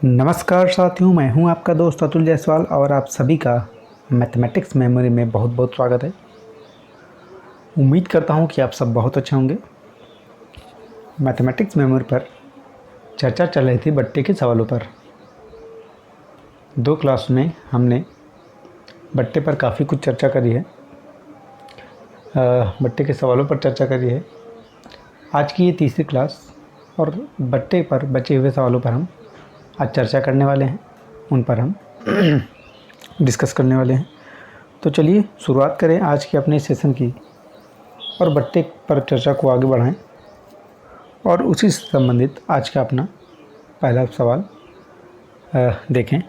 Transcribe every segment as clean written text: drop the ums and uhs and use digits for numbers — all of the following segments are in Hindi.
नमस्कार साथियों, मैं हूं आपका दोस्त अतुल जायसवाल और आप सभी का मैथमेटिक्स मेमोरी में बहुत बहुत स्वागत है। उम्मीद करता हूं कि आप सब बहुत अच्छे होंगे। मैथमेटिक्स मेमोरी पर चर्चा चल रही थी बट्टे के सवालों पर। 2 क्लास में हमने बट्टे पर काफ़ी कुछ चर्चा करी है, बट्टे के सवालों पर चर्चा करी है। आज की ये तीसरी क्लास और बट्टे पर बचे हुए सवालों पर हम आज चर्चा करने वाले हैं, उन पर हम डिस्कस करने वाले हैं। तो चलिए शुरुआत करें आज के अपने सेशन की और बट्टे पर चर्चा को आगे बढ़ाएं और उसी से संबंधित आज का अपना पहला सवाल देखें।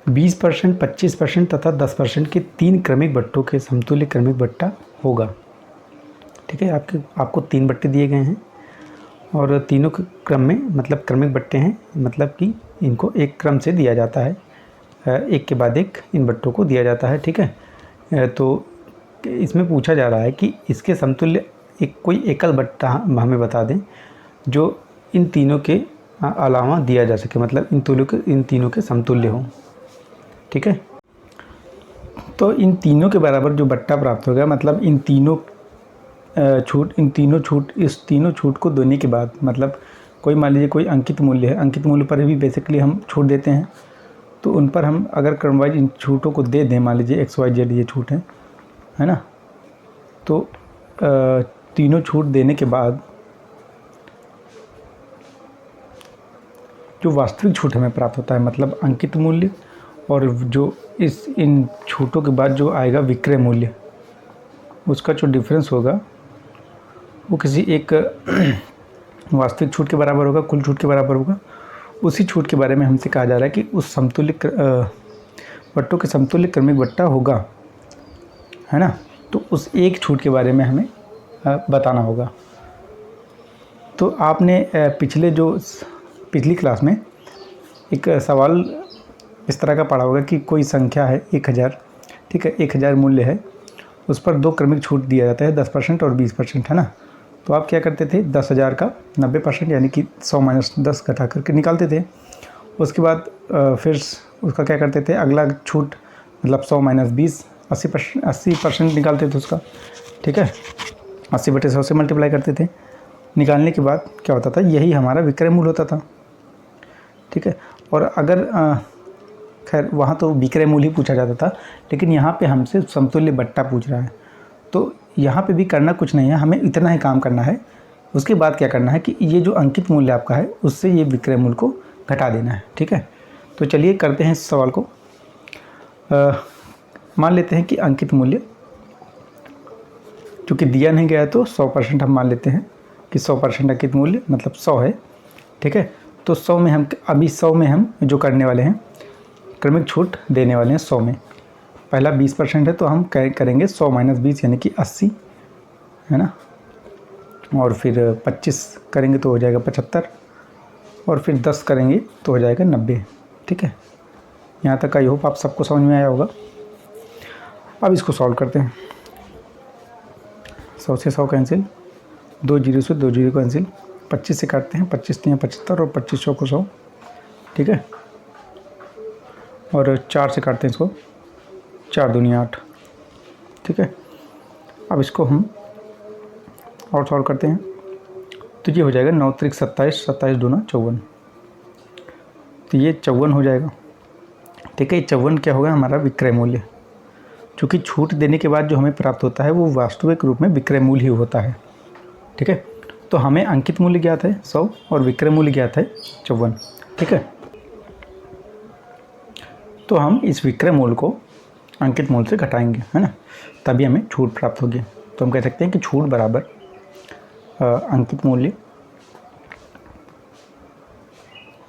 20%, 25% तथा 10% के 3 क्रमिक बट्टों के समतुल्य क्रमिक बट्टा होगा। ठीक है, आपको 3 बट्टे दिए गए हैं और तीनों के क्रम में मतलब क्रमिक बट्टे हैं, मतलब कि इनको एक क्रम से दिया जाता है, एक के बाद एक इन बट्टों को दिया जाता है। ठीक है, तो इसमें पूछा जा रहा है कि इसके समतुल्य कोई एकल बट्टा हमें बता दें जो इन तीनों के अलावा दिया जा सके, मतलब इन तीनों के समतुल्य हो। ठीक है, तो इन तीनों के बराबर जो बट्टा प्राप्त होगा, मतलब इस तीनों छूट को देने के बाद, मतलब कोई मान लीजिए कोई अंकित मूल्य है, अंकित मूल्य पर भी बेसिकली हम छूट देते हैं, तो उन पर हम अगर क्रमवाइज इन छूटों को दे दें, मान लीजिए XYZ ये छूट है ना, तो तीनों छूट देने के बाद जो वास्तविक छूट हमें प्राप्त होता है, मतलब अंकित मूल्य और जो इन छूटों के बाद जो आएगा विक्रय मूल्य, उसका जो डिफरेंस होगा वो किसी एक वास्तविक छूट के बराबर होगा, कुल छूट के बराबर होगा। उसी छूट के बारे में हमसे कहा जा रहा है कि उस समतुल्य बट्टों के समतुल्य क्रमिक बट्टा होगा, है ना। तो उस एक छूट के बारे में हमें बताना होगा। तो आपने पिछली क्लास में एक सवाल इस तरह का पढ़ा होगा कि कोई संख्या है 1000, ठीक है, 1000 मूल्य है, उस पर 2 क्रमिक छूट दिया जाता है, 10% और 20%, है ना। तो आप क्या करते थे, 10,000 का 90% यानी कि 100 - 10 घटा करके निकालते थे। उसके बाद फिर उसका क्या करते थे, अगला छूट मतलब 100 - 20 80% निकालते थे उसका। ठीक है, 80/100 से मल्टीप्लाई करते थे। निकालने के बाद क्या होता था, यही हमारा विक्रय मूल्य होता था। ठीक है, और अगर खैर वहाँ तो विक्रय मूल्य ही पूछा जाता था, लेकिन यहाँ पे हमसे समतुल्य बट्टा पूछ रहा है, तो यहाँ पे भी करना कुछ नहीं है, हमें इतना ही काम करना है। उसके बाद क्या करना है कि ये जो अंकित मूल्य आपका है उससे ये विक्रय मूल्य को घटा देना है। ठीक है, तो चलिए करते हैं इस सवाल को। मान लेते हैं कि अंकित मूल्य चूँकि दिया नहीं गया है तो 100% हम मान लेते हैं कि 100% अंकित मूल्य मतलब 100 है। ठीक है, तो 100 में हम जो करने वाले हैं, क्रमिक छूट देने वाले हैं 100 में। पहला 20% है तो हम करेंगे 100 - 20 यानी कि 80, है ना, और फिर 25 करेंगे तो हो जाएगा 75, और फिर 10 करेंगे तो हो जाएगा 90। ठीक है, यहाँ तक आई होप आप सबको समझ में आया होगा। अब इसको सॉल्व करते हैं। 100 से 100 कैंसिल, 2 जीरो से 2 जीरो कैंसिल, 25 से काटते हैं, 25 3 75 और 25 को 100। ठीक है, और 4 से काटते हैं इसको, 4 दूनी 8। ठीक है, अब इसको हम और सॉल्व करते हैं तो ये हो जाएगा 9 त्रिक 27, 27 दूना 54, तो ये 54 हो जाएगा। ठीक है, ये 54 क्या होगा, हमारा विक्रय मूल्य। चूँकि छूट देने के बाद जो हमें प्राप्त होता है वो वास्तविक रूप में विक्रय मूल्य ही होता है। ठीक है, तो हमें अंकित मूल्य ज्ञात है 100 और विक्रय मूल्य ज्ञात है 54। ठीक है, तो हम इस विक्रय मूल्य को अंकित मूल्य से घटाएंगे, है ना, तभी हमें छूट प्राप्त होगी। तो हम कह सकते हैं कि छूट बराबर अंकित मूल्य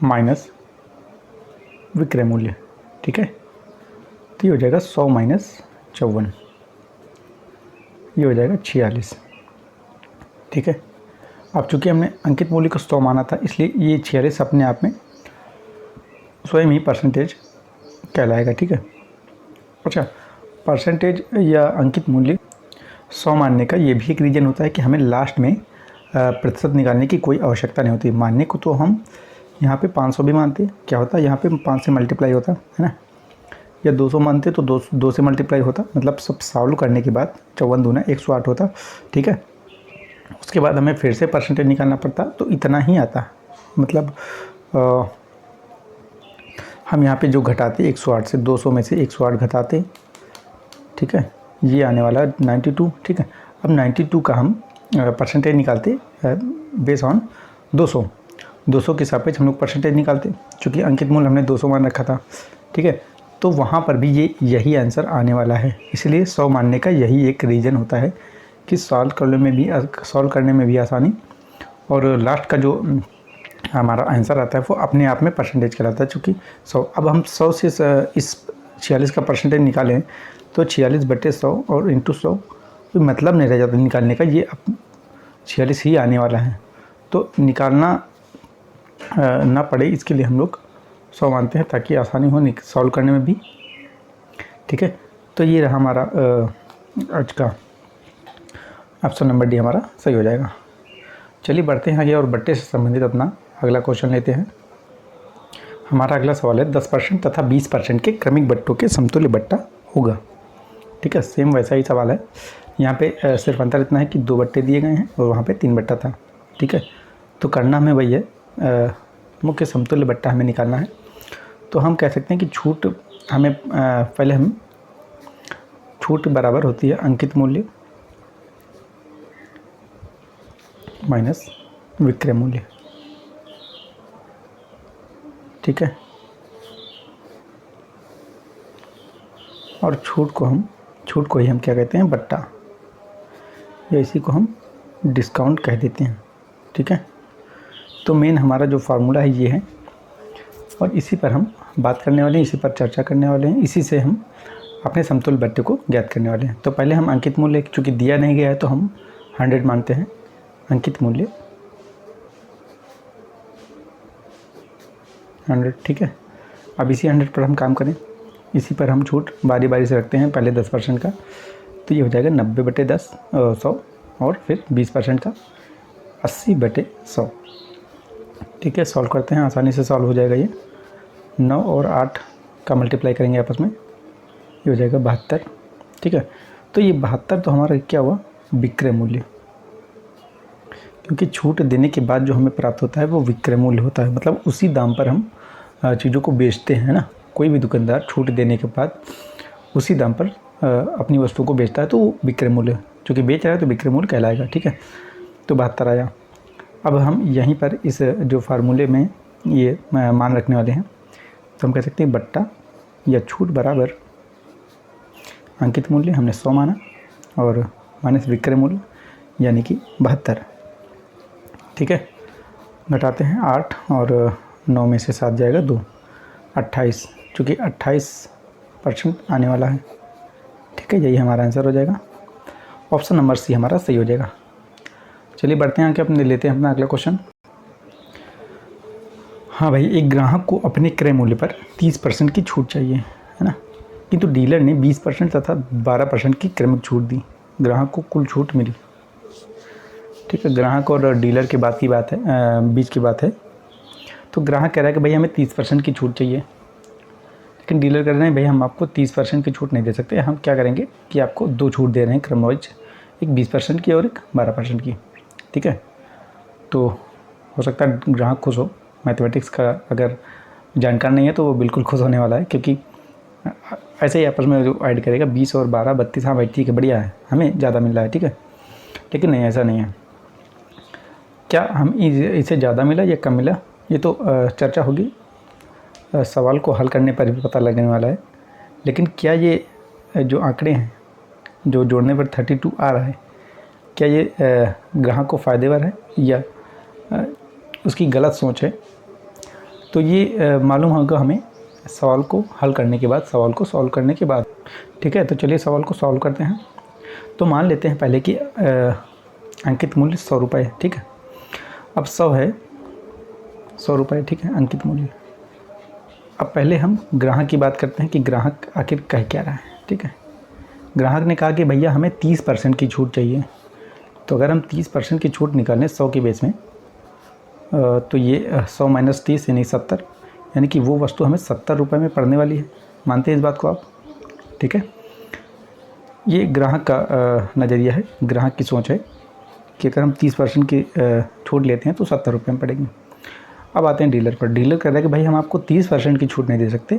माइनस विक्रय मूल्य। ठीक है, तो ये हो जाएगा 100 - 54, ये हो जाएगा 46। ठीक है, अब चूँकि हमने अंकित मूल्य को 100 माना था, इसलिए ये 46 अपने आप में स्वयं ही परसेंटेज कहलाएगा। ठीक है, अच्छा, परसेंटेज या अंकित मूल्य 100 मानने का ये भी एक रीज़न होता है कि हमें लास्ट में प्रतिशत निकालने की कोई आवश्यकता नहीं होती। मानने को तो हम यहाँ पे 500 भी मानते, क्या होता है यहाँ पे 5 से मल्टीप्लाई होता है ना, या 200 मानते तो 2 से मल्टीप्लाई होता, मतलब सब सॉल्व करने के बाद 54 दूना 108 होता, ठीक है। उसके बाद हमें फिर से परसेंटेज निकालना पड़ता, तो इतना ही आता। मतलब हम यहाँ पे जो घटाते 108 से 200 में से 108 घटाते, ठीक है, ये आने वाला 92, ठीक है। अब 92 का हम परसेंटेज निकालते बेस ऑन 200 के सापेक्ष हम लोग परसेंटेज निकालते, चूँकि अंकित मूल्य हमने 200 मान रखा था, ठीक है। तो वहाँ पर भी यही आंसर आने वाला है, इसलिए 100 मानने का यही एक रीज़न होता है कि सॉल्व करने में भी आसानी, और लास्ट का जो हमारा आंसर आता है वो अपने आप में परसेंटेज कहलाता है। चूँकि 100, अब हम 100 से इस 46 का परसेंटेज निकालें तो 46/100 और इंटू 100, तो मतलब नहीं रह जाता निकालने का, ये अब 46 ही आने वाला है, तो निकालना ना पड़े इसके लिए हम लोग 100 मानते हैं, ताकि आसानी हो सॉल्व करने में भी, ठीक है। तो ये रहा हमारा आज का ऑप्शन नंबर डी हमारा सही हो जाएगा। चलिए बढ़ते हैं आगे और बट्टे से संबंधित अपना अगला क्वेश्चन लेते हैं। हमारा अगला सवाल है 10% तथा 20% के क्रमिक बट्टों के समतुल्य बट्टा होगा, ठीक है। सेम वैसा ही सवाल है, यहाँ पे सिर्फ अंतर इतना है कि 2 बट्टे दिए गए हैं और वहाँ पे 3 बट्टा था, ठीक है। तो करना हमें वही है, मुख्य समतुल्य बट्टा हमें निकालना है। तो हम कह सकते हैं कि छूट हमें पहले हम छूट बराबर होती है अंकित मूल्य माइनस विक्रय मूल्य, ठीक है। और छूट को ही हम क्या कहते हैं, बट्टा, या इसी को हम डिस्काउंट कह देते हैं, ठीक है। तो मेन हमारा जो फार्मूला है ये है, और इसी पर हम बात करने वाले हैं, इसी पर चर्चा करने वाले हैं, इसी से हम अपने समतुल्य बट्टे को ज्ञात करने वाले हैं। तो पहले हम अंकित मूल्य, चूँकि दिया नहीं गया है तो हम 100 मानते हैं, अंकित मूल्य 100, ठीक है। अब इसी 100 पर हम काम करें, इसी पर हम छूट बारी बारी से रखते हैं, पहले 10% का, तो ये हो जाएगा 90/10 100, और फिर 20% का 80/100, ठीक है। सॉल्व करते हैं, आसानी से सॉल्व हो जाएगा ये। 9 और 8 का मल्टीप्लाई करेंगे आपस में, ये हो जाएगा 72, ठीक है। तो ये 72 तो हमारा क्या हुआ, विक्रय मूल्य, क्योंकि छूट देने के बाद जो हमें प्राप्त होता है वो विक्रय मूल्य होता है, मतलब उसी दाम पर हम चीज़ों को बेचते हैं ना। कोई भी दुकानदार छूट देने के बाद उसी दाम पर अपनी वस्तु को बेचता है, तो वो विक्रय मूल्य, चूँकि बेच रहा है तो विक्रय मूल्य कहलाएगा, ठीक है। तो 72 आया। अब हम यहीं पर इस जो फार्मूले में ये मान रखने वाले हैं, तो हम कह सकते हैं बट्टा या छूट बराबर अंकित मूल्य हमने 100 माना और माइनस विक्रय मूल्य यानी कि 72, ठीक है। घटाते हैं 8 और 9 में से 7 जाएगा 2, 28, चूँकि 28% आने वाला है, ठीक है। यही हमारा आंसर हो जाएगा, ऑप्शन नंबर सी हमारा सही हो जाएगा। चलिए बढ़ते हैं आगे, अपने लेते हैं अपना अगला क्वेश्चन। हाँ भाई, एक ग्राहक को अपने क्रय मूल्य पर 30% की छूट चाहिए, है ना, किंतु डीलर ने 20% तथा 12% की क्रमिक छूट दी, ग्राहक को कुल छूट मिली, ठीक है। ग्राहक और डीलर के बीच की बात है। तो ग्राहक कह रहा है कि भाई हमें 30% की छूट चाहिए, लेकिन डीलर कह रहे हैं भाई हम आपको 30% की छूट नहीं दे सकते, हम क्या करेंगे कि आपको 2 छूट दे रहे हैं क्रम वाइज, एक 20% की और एक 12% की, ठीक है। तो हो सकता है ग्राहक खुश हो, मैथमेटिक्स का अगर जानकार नहीं है तो वो बिल्कुल खुश होने वाला है, क्योंकि ऐसे ही आपस में जो ऐड करेगा 20 और 12 32, हाँ भाई ठीक है, बढ़िया है, हमें ज़्यादा मिल रहा है, ठीक है। लेकिन नहीं, ऐसा नहीं है। क्या हम इसे ज़्यादा मिला या कम मिला, ये तो चर्चा होगी, सवाल को हल करने पर भी पता लगने वाला है। लेकिन क्या ये जो आंकड़े हैं जो जोड़ने पर 32 आ रहा है, क्या ये ग्राहक को फ़ायदेमंद है या उसकी गलत सोच है, तो ये मालूम होगा हमें सवाल को हल करने के बाद, सवाल को सॉल्व करने के बाद, ठीक है। तो चलिए सवाल को सॉल्व करते हैं। तो मान लेते हैं पहले कि अंकित मूल्य 100 रुपये है, ठीक है। अब 100 है, 100 रुपये, ठीक है, अंकित मूल्य। अब पहले हम ग्राहक की बात करते हैं कि ग्राहक आखिर कह क्या रहा है, ठीक है। ग्राहक ने कहा कि भैया हमें 30% की छूट चाहिए, तो अगर हम 30% की छूट निकालें 100 के बेस में, तो ये 100 माइनस 30 यानी 70, यानी कि वो वस्तु हमें 70 रुपये में पड़ने वाली है। मानते हैं इस बात को आप? ठीक है, ये ग्राहक का नज़रिया है, ग्राहक की सोच है कि अगर हम 30% की छूट लेते हैं तो 70 रुपये में पड़ेगी। अब आते हैं डीलर पर। डीलर कह रहा है कि भाई हम आपको 30% की छूट नहीं दे सकते,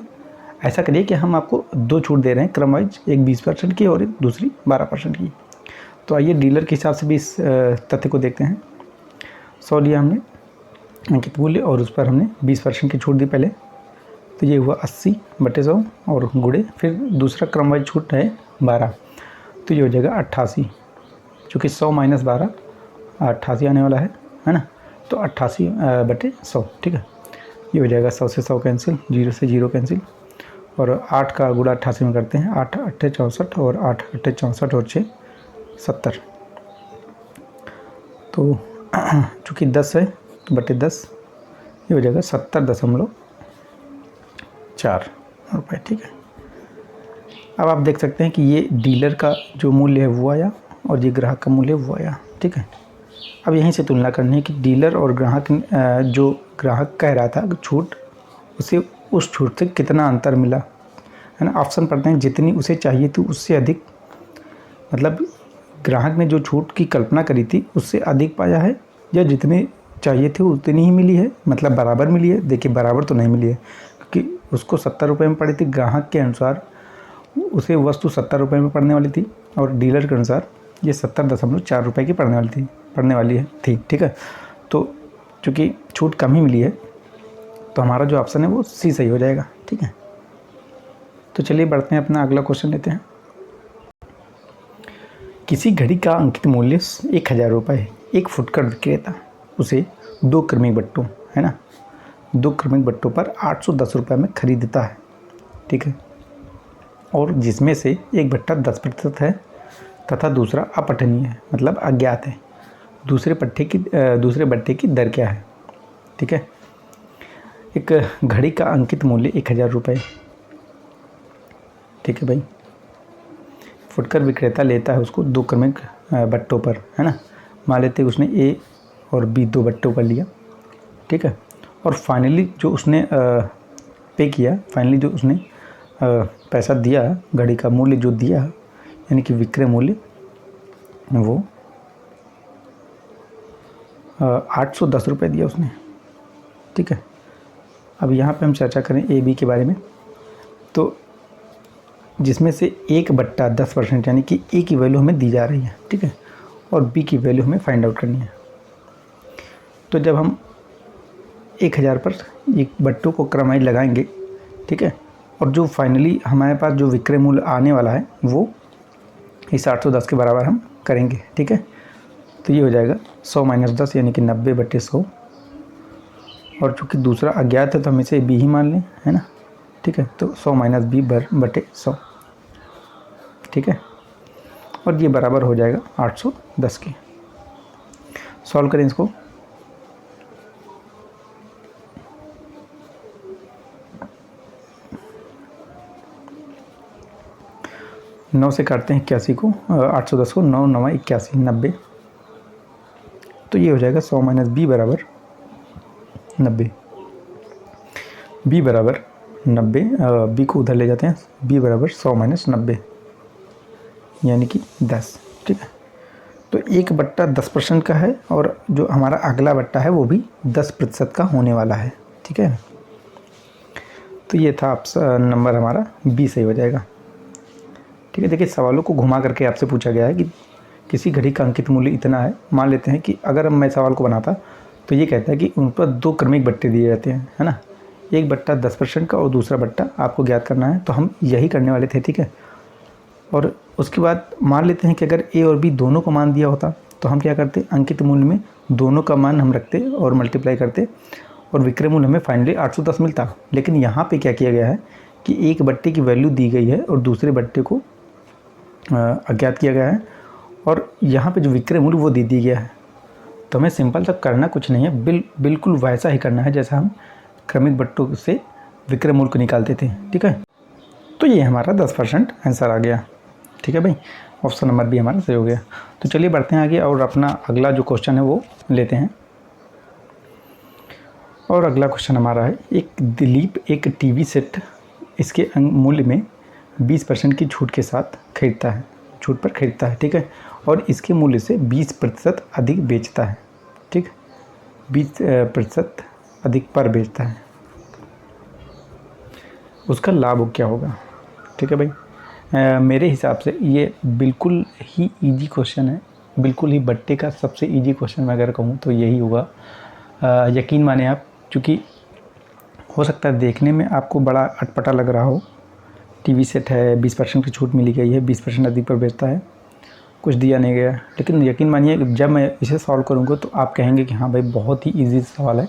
ऐसा करिए कि हम आपको 2 छूट दे रहे हैं क्रम वाइज, एक 20% की और एक दूसरी 12% की। तो आइए डीलर के हिसाब से भी इस तथ्य को देखते हैं। 100 लिया हमने अंकित मूल्य और उस पर हमने 20% की छूट दी पहले, तो ये हुआ 80/100 और गुणे फिर दूसरा क्रम वाइज छूट है 12, तो ये हो जाएगा 88, चूँकि 100 माइनस 12 88 आने वाला है ना, तो 88/100। ठीक है, ये हो जाएगा 100 से 100 कैंसिल, 0 से 0 कैंसिल, और 8 का गुणा 88 में करते हैं, 8 8 64 और 8 8 64 और 6 70। तो चूँकि 10 है तो बटे 10, ये हो जाएगा 70.4 रुपये। ठीक है, अब आप देख सकते हैं कि ये डीलर का जो मूल्य है वो आया और ये ग्राहक का मूल्य वो आया। ठीक है, अब यहीं से तुलना करनी है कि डीलर और ग्राहक, जो ग्राहक कह रहा था छूट, उसे उस छूट से कितना अंतर मिला, है ना। ऑप्शन पढ़ते हैं, जितनी उसे चाहिए थी उससे अधिक, मतलब ग्राहक ने जो छूट की कल्पना करी थी उससे अधिक पाया है, या जितनी चाहिए थी उतनी ही मिली है, मतलब बराबर मिली है। देखिए बराबर तो नहीं मिली है, क्योंकि उसको 70 रुपये में पड़ी थी, ग्राहक के अनुसार उसे वस्तु 70 रुपये में पड़ने वाली थी, और डीलर के अनुसार ये 70.4 रुपये की पड़ने वाली थी। ठीक है, तो चूँकि छूट कम ही मिली है तो हमारा जो ऑप्शन है वो सी सही हो जाएगा। ठीक है, तो चलिए बढ़ते हैं, अपना अगला क्वेश्चन लेते हैं। किसी घड़ी का अंकित मूल्य 1000 रुपये है। एक फुटकर विक्रेता उसे 2 क्रमिक बट्टों, है ना, 2 क्रमिक बट्टों पर 810 रुपये में खरीदता है। ठीक है, और जिसमें से एक बट्टा 10% है तथा दूसरा अपठनीय है, मतलब अज्ञात है। दूसरे बट्टे की दर क्या है? ठीक है, एक घड़ी का अंकित मूल्य 1000 रुपये। ठीक है भाई, फुटकर विक्रेता लेता है उसको 2 क्रमिक बट्टों पर, है ना। मान लेते हैं उसने ए और बी 2 बट्टों पर लिया। ठीक है, और फाइनली जो उसने पे किया, फाइनली जो उसने पैसा दिया, घड़ी का मूल्य जो दिया, यानी कि विक्रय मूल्य, वो 810 रुपये दिया उसने। ठीक है, अब यहाँ पे हम चर्चा करें ए बी के बारे में। तो जिसमें से एक बट्टा 10%, यानी कि ए की वैल्यू हमें दी जा रही है। ठीक है, और बी की वैल्यू हमें फाइंड आउट करनी है। तो जब हम 1000 पर एक बट्टों को क्रमवाइज लगाएंगे, ठीक है, और जो फाइनली हमारे पास जो विक्रय मूल्य आने वाला है वो इस 810 के बराबर हम करेंगे। ठीक है, तो ये हो जाएगा 100 माइनस 10 यानी कि 90/100, और चूँकि दूसरा अज्ञात है तो हम इसे बी ही मान लें, है ना। ठीक है, तो 100 माइनस b/100। ठीक है, और ये बराबर हो जाएगा 810 के। सॉल्व करें इसको। नौ से काटते हैं 81 को, 810 को, 9 9 81 90, तो ये हो जाएगा 100 माइनस b बराबर 90। b बराबर 90, b को उधर ले जाते हैं, b बराबर 100 माइनस 90 यानी कि 10। ठीक है, तो एक बट्टा 10% का है और जो हमारा अगला बट्टा है वो भी 10% का होने वाला है। ठीक है, तो ये था नंबर हमारा बी सही हो जाएगा। ठीक है, देखिए सवालों को घुमा करके आपसे पूछा गया है कि किसी घड़ी का अंकित मूल्य इतना है। मान लेते हैं कि अगर मैं सवाल को बनाता तो ये कहता है कि उन पर 2 क्रमिक बट्टे दिए जाते हैं, है ना। एक बट्टा 10% का और दूसरा बट्टा आपको ज्ञात करना है, तो हम यही करने वाले थे। ठीक है, और उसके बाद मान लेते हैं कि अगर ए और बी दोनों को मान दिया होता तो हम क्या करते, अंकित मूल्य में दोनों का मान हम रखते और मल्टीप्लाई करते और विक्रय मूल्य हमें फाइनली 810 मिलता। लेकिन यहाँ पे क्या किया गया है कि एक बट्टे की वैल्यू दी गई है और दूसरे बट्टे को अज्ञात किया गया है, और यहाँ पे जो विक्रय मूल्य वो दे दिया गया है। तो हमें सिंपल सा करना कुछ नहीं है, बिल्कुल वैसा ही करना है जैसा हम क्रमिक बट्टों से विक्रय मूल्य को निकालते थे। ठीक है, तो ये हमारा 10% आंसर आ गया। ठीक है भाई, ऑप्शन नंबर बी हमारा सही हो गया। तो चलिए बढ़ते हैं आगे और अपना अगला जो क्वेश्चन है वो लेते हैं। और अगला क्वेश्चन हमारा है, एक दिलीप एक टीवी सेट इसके मूल्य में 20% की छूट के साथ खरीदता है, छूट पर खरीदता है, ठीक है, और इसके मूल्य से 20% अधिक बेचता है, ठीक, 20% अधिक पर बेचता है, उसका लाभ क्या होगा? ठीक है भाई, मेरे हिसाब से ये बिल्कुल ही इजी क्वेश्चन है, बिल्कुल ही बट्टे का सबसे इजी क्वेश्चन मैं अगर कहूँ तो यही होगा। यकीन माने आप, क्योंकि हो सकता है देखने में आपको बड़ा अटपटा लग रहा हो, टीवी सेट है, 20% की छूट मिली गई है, 20% अधिक पर बेचता है, कुछ दिया नहीं गया, लेकिन यकीन मानिए जब मैं इसे सॉल्व करूँगा तो आप कहेंगे कि हाँ भाई बहुत ही ईजी सवाल है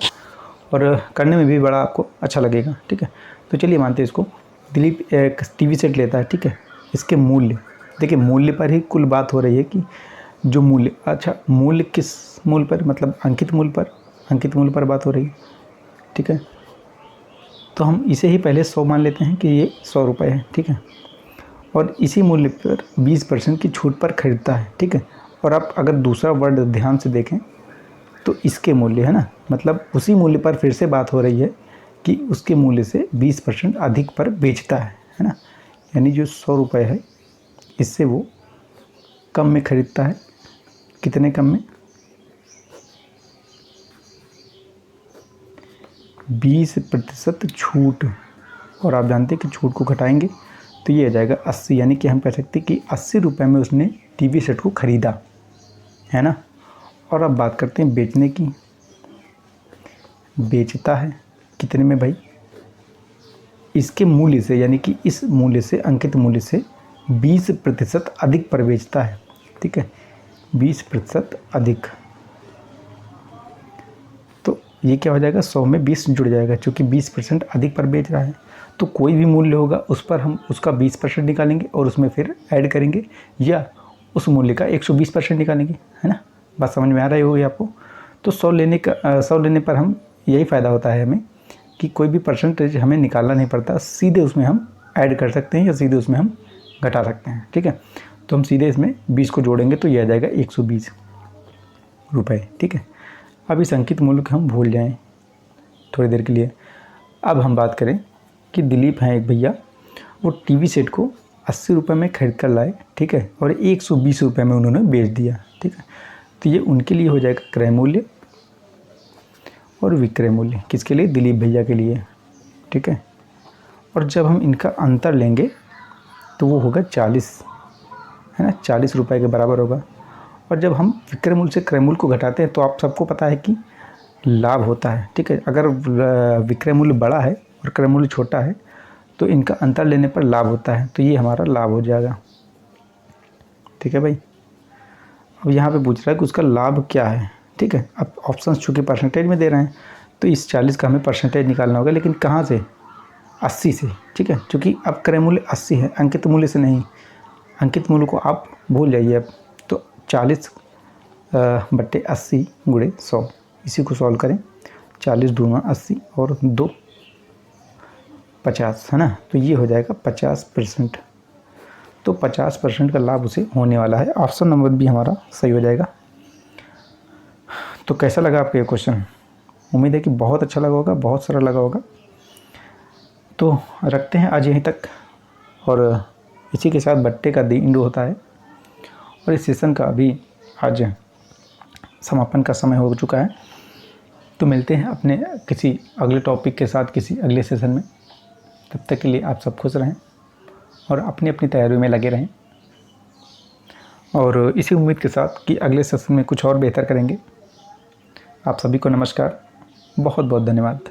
और करने में भी बड़ा आपको अच्छा लगेगा, ठीक है। तो चलिए मानते हैं इसको, दिलीप एक टीवी सेट लेता है, ठीक है, इसके मूल्य, देखिए मूल्य पर ही कुल बात हो रही है कि जो मूल्य, अच्छा मूल्य किस मूल्य पर, मतलब अंकित मूल्य पर, अंकित मूल्य पर बात हो रही है, ठीक है। तो हम इसे ही पहले 100 मान लेते हैं कि ये 100 रुपये है, ठीक है, और इसी मूल्य पर 20% की छूट पर खरीदता है, ठीक है। और आप अगर दूसरा वर्ड ध्यान से देखें तो इसके मूल्य है ना, मतलब उसी मूल्य पर फिर से बात हो रही है कि उसके मूल्य से 20% अधिक पर बेचता है ना, यानी जो 100 रुपये है इससे वो कम में खरीदता है, कितने कम में, 20% छूट, और आप जानते हैं कि छूट को घटाएंगे तो ये आ जाएगा 80, यानी कि हम कह सकते हैं कि 80 रुपये में उसने टीवी सेट को ख़रीदा है ना। और अब बात करते हैं बेचने की, बेचता है कितने में भाई, इसके मूल्य से, यानी कि इस मूल्य से, अंकित मूल्य से 20% अधिक पर बेचता है, ठीक है, 20% अधिक, तो ये क्या हो जाएगा, 100 में 20 जुड़ जाएगा, क्योंकि 20% अधिक पर बेच रहा है तो कोई भी मूल्य होगा उस पर हम उसका 20% निकालेंगे और उसमें फिर ऐड करेंगे, या उस मूल्य का 120% निकालेंगे, है ना, बात समझ में आ रही होगी आपको। तो 100 लेने पर हम यही फ़ायदा होता है हमें कि कोई भी परसेंटेज हमें निकालना नहीं पड़ता, सीधे उसमें हम ऐड कर सकते हैं या सीधे उसमें हम घटा सकते हैं, ठीक है। तो हम सीधे इसमें 20 को जोड़ेंगे तो ये आ जाएगा 120 रुपये, ठीक है। अब इस अंकित मूल्य को हम भूल जाएं थोड़ी देर के लिए। अब हम बात करें कि दिलीप हैं एक भैया, वो टीवी सेट को 80 रुपये में खरीद कर लाए, ठीक है, और 120 रुपये में उन्होंने बेच दिया, ठीक है। तो ये उनके लिए हो जाएगा क्रय मूल्य और विक्रय मूल्य, किसके लिए, दिलीप भैया के लिए, ठीक है। और जब हम इनका अंतर लेंगे तो वो होगा 40, है ना, 40 रुपये के बराबर होगा। और जब हम विक्रय मूल्य से क्रय मूल्य को घटाते हैं तो आप सबको पता है कि लाभ होता है, ठीक है। अगर विक्रय मूल्य बड़ा है और क्रय मूल्य छोटा है तो इनका अंतर लेने पर लाभ होता है, तो ये हमारा लाभ हो जाएगा, ठीक है भाई। अब यहाँ पे पूछ रहा है कि उसका लाभ क्या है, ठीक है। अब ऑप्शन चूँकि परसेंटेज में दे रहे हैं तो इस 40 का हमें परसेंटेज निकालना होगा, लेकिन कहाँ से, 80 से, ठीक है, क्योंकि अब क्रय मूल्य 80 है, अंकित मूल्य से नहीं, अंकित मूल्य को आप भूल जाइए अब। तो 40 बट्टे 80 गुणे 100, इसी को सॉल्व करें, 40 दूना 80 और 2 50, है ना, तो ये हो जाएगा 50%। तो 50% का लाभ उसे होने वाला है, ऑप्शन नंबर भी हमारा सही हो जाएगा। तो कैसा लगा आपको ये क्वेश्चन? उम्मीद है कि बहुत अच्छा लगा होगा, बहुत सरल लगा होगा। तो रखते हैं आज यहीं तक, और इसी के साथ बट्टे का दिन होता है और इस सेशन का अभी आज समापन का समय हो चुका है। तो मिलते हैं अपने किसी अगले टॉपिक के साथ किसी अगले सेशन में। तब तक के लिए आप सब खुश रहें और अपनी अपनी तैयारियों में लगे रहें, और इसी उम्मीद के साथ कि अगले सेशन में कुछ और बेहतर करेंगे। आप सभी को नमस्कार, बहुत बहुत धन्यवाद।